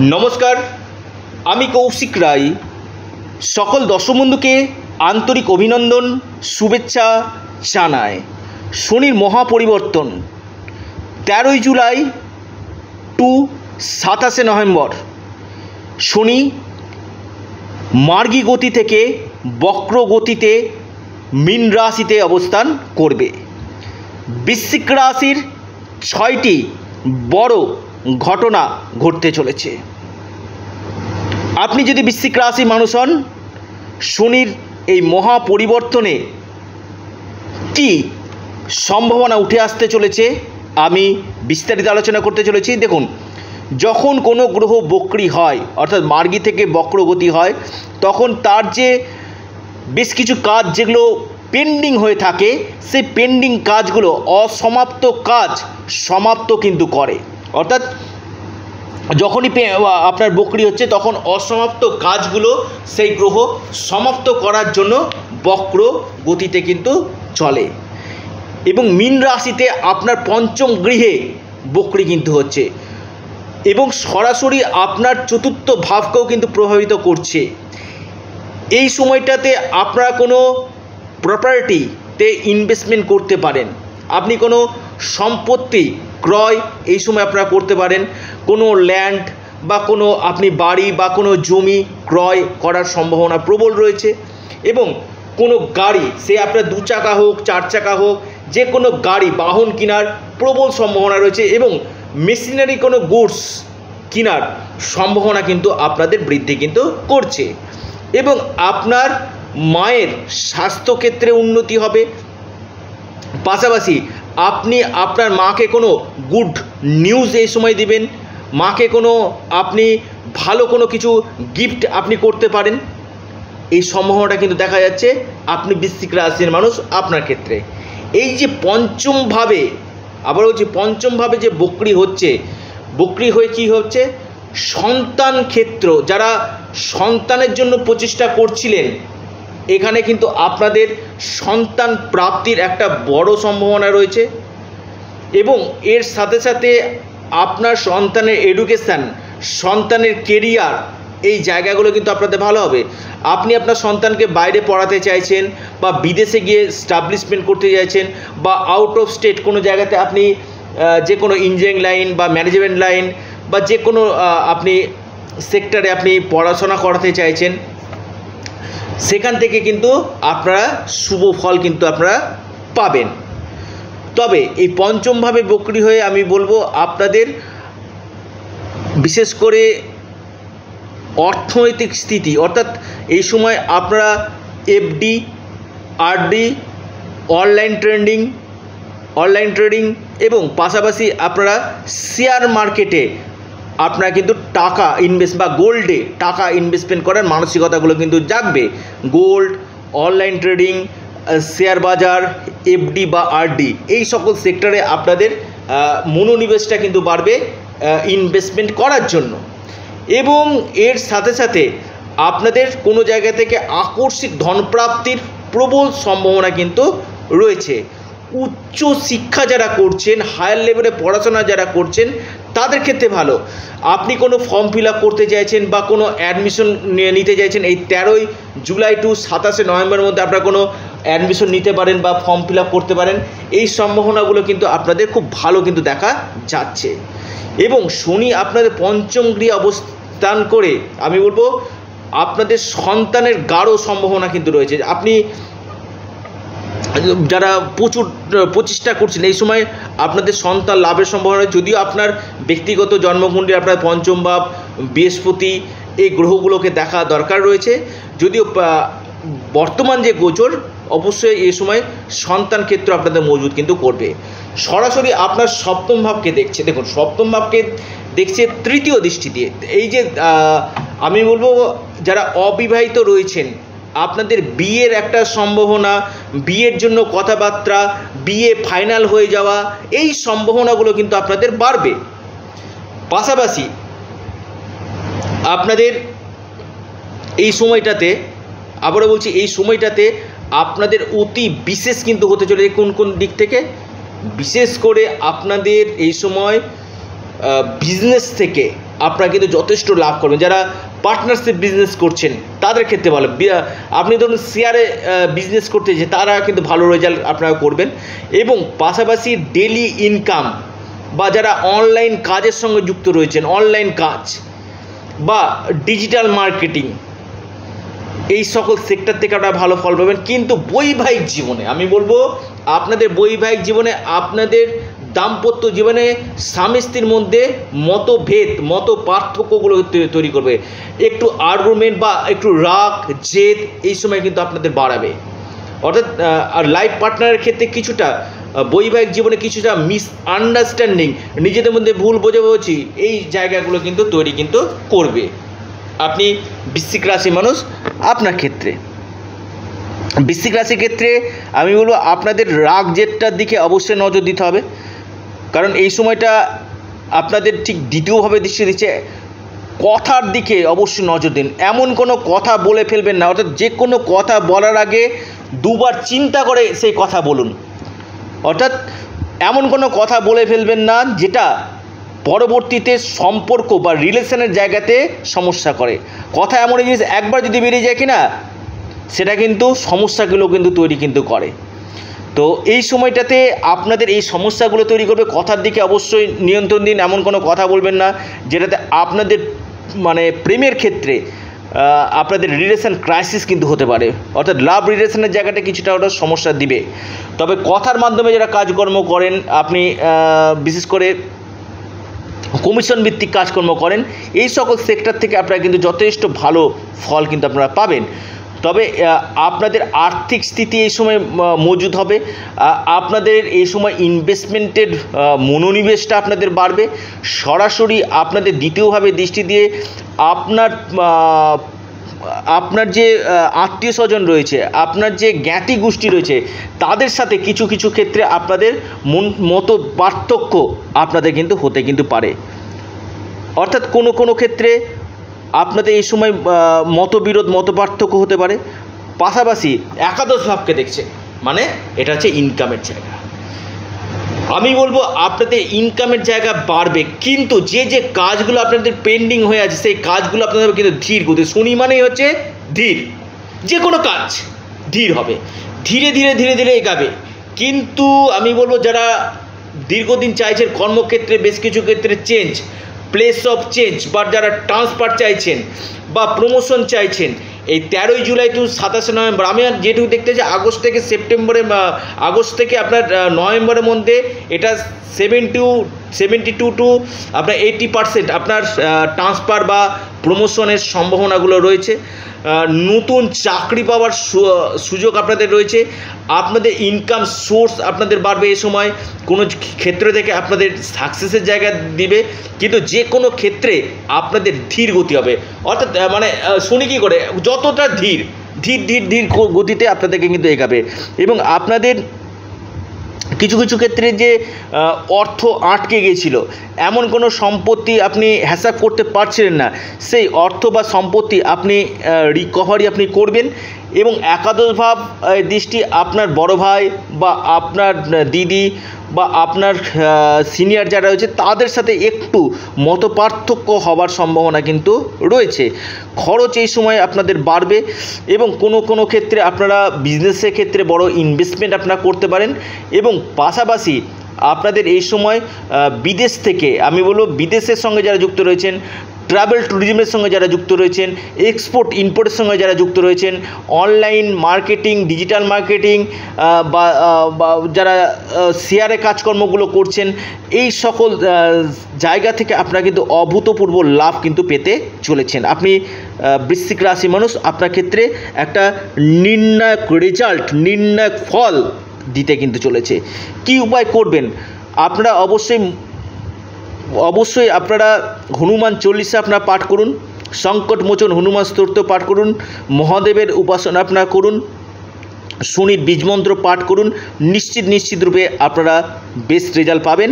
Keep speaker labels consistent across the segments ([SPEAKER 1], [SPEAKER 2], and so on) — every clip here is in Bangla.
[SPEAKER 1] নমস্কার, আমি কৌশিক রায়। সকল দর্শক বন্ধুকে আন্তরিক অভিনন্দন, শুভেচ্ছা জানাই। শনির মহাপরিবর্তন 13ই জুলাই টু 27শে নভেম্বর। শনি মার্গী গতি থেকে বক্র গতিতে মীন রাশিতে অবস্থান করবে। বৃশ্চিক রাশির 6টি বড় ঘটনা ঘটতে চলেছে। আপনি যদি বৃশ্চিক রাশি মানুষ হন, শনির এই মহা পরিবর্তনে কি সম্ভাবনা উঠে আসতে চলেছে আমি বিস্তারিত আলোচনা করতে চলেছি। দেখুন, যখন কোনো গ্রহ বক্রী হয়, অর্থাৎ মার্গী থেকে বক্রগতি হয়, তখন তার যে বেশ কিছু কাজ যেগুলো পেন্ডিং হয়ে থাকে, সেই পেন্ডিং কাজগুলো, অসমাপ্ত কাজ সমাপ্ত কিন্তু করে। অর্থাৎ যখনই আপনার বক্রী হচ্ছে, তখন অসমাপ্ত কাজগুলো সেই গ্রহ সমাপ্ত করার জন্য বক্র গতিতে কিন্তু চলে। এবং মীন রাশিতে আপনার পঞ্চম গৃহে বক্রী কিন্তু হচ্ছে এবং সরাসরি আপনার চতুর্থ ভাবকেও কিন্তু প্রভাবিত করছে। এই সময়টাতে আপনারা কোনো প্রপার্টিতে ইনভেস্টমেন্ট করতে পারেন। আপনি কোনো সম্পত্তি ক্রয় এই সময় আপনারা করতে পারেন। কোনো ল্যান্ড বা কোনো আপনি বাড়ি বা কোনো জমি ক্রয় করার সম্ভাবনা প্রবল রয়েছে। এবং কোনো গাড়ি, সে আপনার 2 চাকা হোক 4 চাকা হোক, যে কোনো গাড়ি বাহন কেনার প্রবল সম্ভাবনা রয়েছে। এবং মেশিনারি কোনো গুডস কেনার সম্ভাবনা কিন্তু আপনাদের বৃদ্ধি কিন্তু করছে। এবং আপনার মায়ের স্বাস্থ্যক্ষেত্রে উন্নতি হবে। পাশাপাশি আপনি আপনার মাকে কোনো গুড নিউজ এই সময় দিবেন। মাকে কোনো আপনি ভালো কোনো কিছু গিফট আপনি করতে পারেন। এই সম্ভাবনাটা কিন্তু দেখা যাচ্ছে আপনি বৃশ্চিক রাশির মানুষ আপনার ক্ষেত্রে। এই যে পঞ্চমভাবে, আবার বলছি পঞ্চমভাবে যে বক্রী হচ্ছে, বক্রী হয়ে কি হচ্ছে, সন্তান ক্ষেত্র, যারা সন্তানের জন্য প্রচেষ্টা করছিলেন, এখানে কিন্তু আপনাদের সন্তান প্রাপ্তির একটা বড় সম্ভাবনা রয়েছে। এবং এর সাথে সাথে আপনার সন্তানের এডুকেশান, সন্তানের কেরিয়ার, এই জায়গাগুলো কিন্তু আপনাদের ভালো হবে। আপনি আপনার সন্তানকে বাইরে পড়াতে চাইছেন বা বিদেশে গিয়ে স্টাবলিশমেন্ট করতে চাইছেন, বা আউট অফ স্টেট কোনো জায়গাতে আপনি যে কোনো ইঞ্জিনিয়ারিং লাইন বা ম্যানেজমেন্ট লাইন বা যে কোনো আপনি সেক্টরে আপনি পড়াশোনা করাতে চাইছেন, সেখান থেকে কিন্তু আপনারা শুভ ফল কিন্তু আপনারা পাবেন। তবে এই পঞ্চমভাবে বক্রী হয়ে আমি বলবো আপনাদের বিশেষ করে অর্থনৈতিক স্থিতি, অর্থাৎ এই সময় আপনারা এফডি, আরডি, অনলাইন ট্রেডিং এবং পাশাপাশি আপনারা শেয়ার মার্কেটে আপনারা কিন্তু টাকা ইনভেস্ট বা গোল্ডে টাকা ইনভেস্টমেন্ট করার মানসিকতাগুলো কিন্তু জাগবে। গোল্ড, অনলাইন ট্রেডিং, শেয়ার বাজার, এফডি বা আরডি, এই সকল সেক্টরে আপনাদের মনোনিবেশটা কিন্তু বাড়বে ইনভেস্টমেন্ট করার জন্য। এবং এর সাথে সাথে আপনাদের কোনো জায়গা থেকে আকস্মিক ধনপ্রাপ্তির প্রবল সম্ভাবনা কিন্তু রয়েছে। উচ্চ শিক্ষা যারা করছেন, হায়ার লেভেলে পড়াশোনা যারা করছেন, তাদের ক্ষেত্রে ভালো। আপনি কোনো ফর্ম ফিল আপ করতে চাইছেন বা কোনো অ্যাডমিশন নিতে চাইছেন, এই 13ই জুলাই টু 27শে নভেম্বরের মধ্যে আপনারা কোনো অ্যাডমিশন নিতে পারেন বা ফর্ম ফিল আপ করতে পারেন। এই সম্ভাবনাগুলো কিন্তু আপনাদের খুব ভালো কিন্তু দেখা যাচ্ছে। এবং শনি আপনাদের পঞ্চম গৃহে অবস্থান করে আমি বলবো আপনাদের সন্তানের গাঢ় সম্ভাবনা কিন্তু রয়েছে। আপনি যারা প্রচুর প্রচেষ্টা করছেন, এই সময় আপনাদের সন্তান লাভের সম্ভাবনা। যদিও আপনার ব্যক্তিগত জন্মকুণ্ডলী আপনার পঞ্চম ভাব, বৃহস্পতি, এই গ্রহগুলোকে দেখা দরকার রয়েছে। যদিও বর্তমান যে গোচর, অবশ্যই এই সময় সন্তান ক্ষেত্র আপনাদের মজবুত কিন্তু করবে। সরাসরি আপনার সপ্তম ভাবকে দেখছে। দেখুন, সপ্তম ভাবকে দেখছে তৃতীয় দৃষ্টি দিয়ে। এই যে আমি বলবো যারা অবিবাহিত রয়েছেন, আপনাদের বিয়ের একটা সম্ভাবনা, বিয়ের জন্য কথাবার্তা, বিয়ে ফাইনাল হয়ে যাওয়া, এই সম্ভাবনাগুলো কিন্তু আপনাদের বাড়বে। পাশাপাশি আপনাদের এই সময়টাতে, আবারও বলছি, এই সময়টাতে আপনাদের অতি বিশেষ কিন্তু হতে চলেছে। কোন কোন দিক থেকে? বিশেষ করে আপনাদের এই সময় বিজনেস থেকে আপনারা কিন্তু যথেষ্ট লাভ করবেন। যারা পার্টনারশিপ বিজনেস করছেন তাদের ক্ষেত্রে ভালো। আপনি ধরুন শেয়ারে বিজনেস করতে যে তারা কিন্তু ভালো রেজাল্ট আপনারা করবেন। এবং পাশাপাশি ডেলি ইনকাম বা যারা অনলাইন কাজের সঙ্গে যুক্ত রয়েছেন, অনলাইন কাজ বা ডিজিটাল মার্কেটিং, এই সকল সেক্টর থেকে আপনারা ভালো ফল পাবেন। কিন্তু বৈবাহিক জীবনে আমি বলবো, আপনাদের বৈবাহিক জীবনে, আপনাদের দাম্পত্য জীবনে স্বামী স্ত্রীর মধ্যে মতভেদ, মত পার্থক্যগুলো তৈরি করবে। একটু আর্গুমেন্ট বা একটু রাগ জেদ এই সময় কিন্তু আপনাদের বাড়াবে। অর্থাৎ আর লাইফ পার্টনারের ক্ষেত্রে কিছুটা বৈবাহিক জীবনে কিছুটা মিসআন্ডারস্ট্যান্ডিং, নিজেদের মধ্যে ভুল বোঝাবুঝি, এই জায়গাগুলো কিন্তু তৈরি কিন্তু করবে। আপনি বৃশ্চিক রাশি মানুষ, আপনার ক্ষেত্রে বৃশ্চিক রাশির ক্ষেত্রে আমি বলবো আপনাদের রাগ জেদটার দিকে অবশ্যই নজর দিতে হবে। কারণ এই সময়টা আপনাদের ঠিক দ্বিতীয়ভাবে দৃষ্টি দিচ্ছে। কথার দিকে অবশ্যই নজর দিন। এমন কোনো কথা বলে ফেলবেন না, অর্থাৎ যে কোনো কথা বলার আগে দুবার চিন্তা করে সেই কথা বলুন। অর্থাৎ এমন কোনো কথা বলে ফেলবেন না যেটা পরবর্তীতে সম্পর্ক বা রিলেশনের জায়গাতে সমস্যা করে। কথা এমন জিনিস একবার যদি বেরিয়ে যায় কিনা, সেটা কিন্তু সমস্যাগুলো কিন্তু তৈরি কিন্তু করে। তো এই সময়টাতে আপনাদের এই সমস্যাগুলো তৈরি করবে। কথার দিকে অবশ্যই নিয়ন্ত্রণ দিন। এমন কোনো কথা বলবেন না যেটাতে আপনাদের মানে প্রেমের ক্ষেত্রে আপনাদের রিলেশন ক্রাইসিস কিন্তু হতে পারে। অর্থাৎ লাভ রিলেশনের জায়গাটা কিছুটা ওটা সমস্যা দিবে। তবে কথার মাধ্যমে যারা কাজকর্ম করেন, আপনি বিশেষ করে কমিশন ভিত্তিক কাজকর্ম করেন, এই সকল সেক্টর থেকে আপনারা কিন্তু যথেষ্ট ভালো ফল কিন্তু আপনারা পাবেন। তবে আপনাদের আর্থিক স্থিতি এই সময় মজুদ হবে। আপনাদের এই সময় ইনভেস্টমেন্টের মনোনিবেশটা আপনাদের বাড়বে। সরাসরি আপনাদের দ্বিতীয়ভাবে দৃষ্টি দিয়ে আপনার যে আত্মীয় স্বজন রয়েছে, আপনার যে জ্ঞাতি গোষ্ঠী রয়েছে, তাদের সাথে কিছু কিছু ক্ষেত্রে আপনাদের মত পার্থক্য আপনাদের কিন্তু হতে কিন্তু পারে। অর্থাৎ কোনো কোনো ক্ষেত্রে আপনাদের এই সময় মতবিরোধ, মত পার্থক্য হতে পারে। পাশাপাশি একাদশ ভাবকে দেখছে, মানে এটা হচ্ছে ইনকামের জায়গা। আমি বলবো আপনাদের ইনকামের জায়গা বাড়বে, কিন্তু যে যে কাজগুলো আপনাদের পেন্ডিং হয়ে আছে সেই কাজগুলো আপনাদের কিন্তু ধীর গতি। শনি মানেই হচ্ছে ধীর, যে কোনো কাজ ধীর হবে, ধীরে ধীরে ধীরে ধীরে এগাবে। কিন্তু আমি বলবো যারা দীর্ঘদিন চাইছেন কর্মক্ষেত্রে বেশ কিছু ক্ষেত্রে চেঞ্জ, প্লেস অফ চেঞ্জ, বা যারা ট্রান্সফার চাইছেন বা প্রমোশন চাইছেন, এই 13ই জুলাই টু 27শে নভেম্বর, আমি আর যেটুকু দেখতে চাই আগস্ট থেকে সেপ্টেম্বরে, আগস্ট থেকে আপনার নভেম্বরের মধ্যে এটা 72 টু আপনার 80% আপনার ট্রান্সফার বা প্রমোশনের সম্ভাবনাগুলো রয়েছে। নতুন চাকরি পাওয়ার সুযোগ আপনাদের রয়েছে। আপনাদের ইনকাম সোর্স আপনাদের বাড়বে এই সময়। কোনো ক্ষেত্র থেকে আপনাদের সাকসেসের জায়গা দিবে, কিন্তু যে কোনো ক্ষেত্রে আপনাদের ধীর গতি হবে। অর্থাৎ মানে শুনি কী করে, যতটা ধীর ধীর ধীর ধীর গতিতে আপনাদেরকে কিন্তু এগাবে। এবং আপনাদের কিছু কিছু ক্ষেত্রে যে অর্থ আটকে গিয়েছিল, এমন কোনো সম্পত্তি আপনি হিসাব করতে পারছিলেন না, সেই অর্থ বা সম্পত্তি আপনি রিকভারি আপনি করবেন। এবং একাদশ ভাব দৃষ্টি আপনার বড় ভাই বা আপনার দিদি বা আপনার সিনিয়র যারা রয়েছে তাদের সাথে একটু মতপার্থক্য হওয়ার সম্ভাবনা কিন্তু রয়েছে। খরচ এই সময় আপনাদের বাড়বে এবং কোনো কোনো ক্ষেত্রে আপনারা বিজনেসের ক্ষেত্রে বড় ইনভেস্টমেন্ট আপনারা করতে পারেন। এবং পাশাপাশি আপনাদের এই সময় বিদেশ থেকে, আমি বলবো বিদেশের সঙ্গে যারা যুক্ত রয়েছেন, ট্রাভেল ট্যুরিজমের সঙ্গে যারা যুক্ত রয়েছেন, এক্সপোর্ট ইম্পোর্টের সঙ্গে যারা যুক্ত রয়েছেন, অনলাইন মার্কেটিং, ডিজিটাল মার্কেটিং বা যারা শেয়ারে কাজকর্মগুলো করছেন, এই সকল জায়গা থেকে আপনারা কিন্তু অভূতপূর্ব লাভ কিন্তু পেতে চলেছেন। আপনি বৃশ্চিক রাশি মানুষ, আপনার ক্ষেত্রে একটা নির্ণায়ক রেজাল্ট, নির্ণায়ক ফল দিতে কিন্তু চলেছে। কি উপায় করবেন আপনারা? অবশ্যই আপনারা হনুমান চল্লিশা আপনারা পাঠ করুন, সংকটমোচন হনুমান স্তোত্র পাঠ করুন, মহাদেবের উপাসনা আপনারা করুন, শনির বীজমন্ত্র পাঠ করুন। নিশ্চিত রূপে আপনারা বেস্ট রেজাল্ট পাবেন।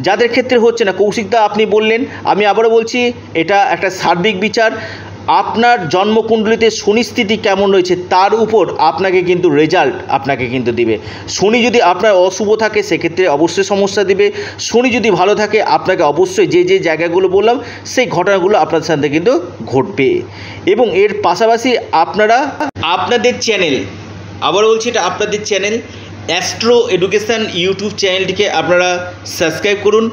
[SPEAKER 1] যাদের ক্ষেত্রে হচ্ছে না, কৌশিকদা আপনি বললেন, আমি আবারও বলছি, এটা একটা সার্বিক বিচার। আপনার জন্মকুণ্ডলিতে শনির স্থিতি কেমন রয়েছে তার উপর আপনাকে কিন্তু রেজাল্ট আপনাকে কিন্তু দিবে। শনি যদি আপনার অশুভ থাকে সেক্ষেত্রে অবশ্যই সমস্যা দিবে, শনি যদি ভালো থাকে আপনাকে অবশ্যই যে যে জায়গাগুলো বললাম সেই ঘটনাগুলো আপনাদের সাথে কিন্তু ঘটবে। এবং এর পাশাপাশি আপনারা আপনাদের চ্যানেল, আবার বলছি এটা আপনাদের চ্যানেল অ্যাস্ট্রো এডুকেশান ইউটিউব চ্যানেলটিকে আপনারা সাবস্ক্রাইব করুন।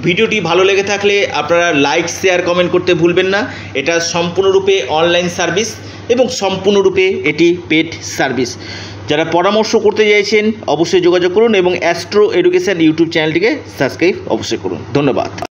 [SPEAKER 1] ভিডিওটি ভালো লেগে থাকলে আপনারা লাইক শেয়ার কমেন্ট করতে ভুলবেন না। এটা সম্পূর্ণরূপে অনলাইন সার্ভিস এবং সম্পূর্ণরূপে এটি পেড সার্ভিস। যারা পরামর্শ করতে চাইছেন অবশ্যই যোগাযোগ করুন এবং অ্যাস্ট্রো এডুকেশান ইউটিউব চ্যানেলটিকে সাবস্ক্রাইব অবশ্যই করুন। ধন্যবাদ।